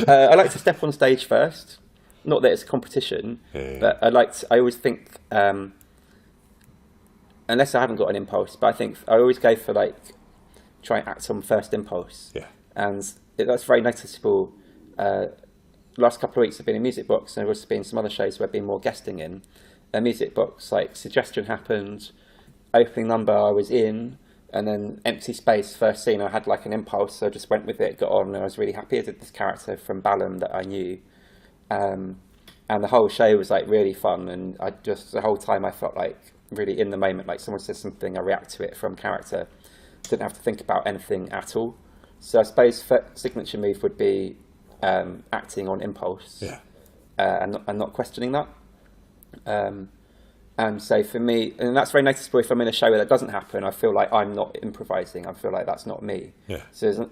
I like to step on stage first. Not that it's a competition, but I always think, unless I haven't got an impulse, but I think I always go for try and act on first impulse. Yeah. And that's very noticeable. Last couple of weeks I've been in Music Box, and I've also been in some other shows where I've been more guesting in. Music Box, suggestion happened, opening number I was in, and then empty space, first scene I had an impulse, so I just went with it, got on, and I was really happy. I did this character from Balham that I knew. And the whole show was really fun, and the whole time I felt really in the moment, someone says something, I react to it from character. Didn't have to think about anything at all. So I suppose signature move would be acting on impulse, and not questioning that. And so for me, and that's very noticeable if I'm in a show where that doesn't happen, I feel like I'm not improvising. I feel like that's not me. Yeah. So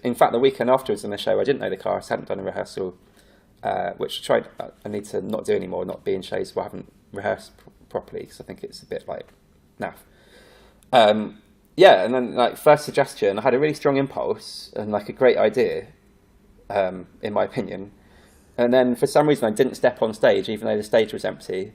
in fact, the weekend afterwards in the show, I didn't know the cast, hadn't done a rehearsal, which I need to not do anymore, not be in shows where I haven't rehearsed properly, because I think it's a bit naff. And then first suggestion, I had a really strong impulse and a great idea, in my opinion. And then for some reason I didn't step on stage, even though the stage was empty.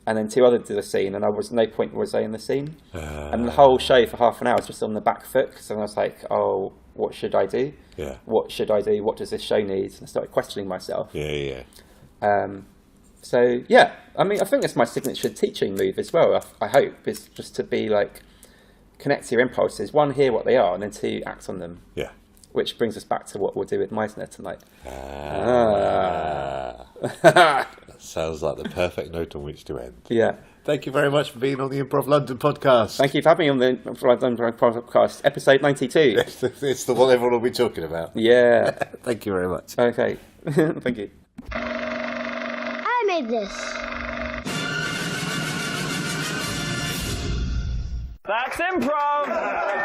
And then two others did the scene, and no point was I in the scene. And the whole show for half an hour was just on the back foot, because I was oh, what should I do? Yeah. What should I do? What does this show need? And I started questioning myself. Yeah. So, yeah, I mean, I think that's my signature teaching move as well, I hope, is just to be connect to your impulses. One, hear what they are, and then two, act on them. Yeah. Which brings us back to what we'll do with Meisner tonight. That sounds like the perfect note on which to end. Yeah. Thank you very much for being on the Improv London podcast. Thank you for having me on the Improv London podcast, episode 92. It's the one everyone will be talking about. Yeah. Thank you very much. Okay. Thank you. I made this. That's improv!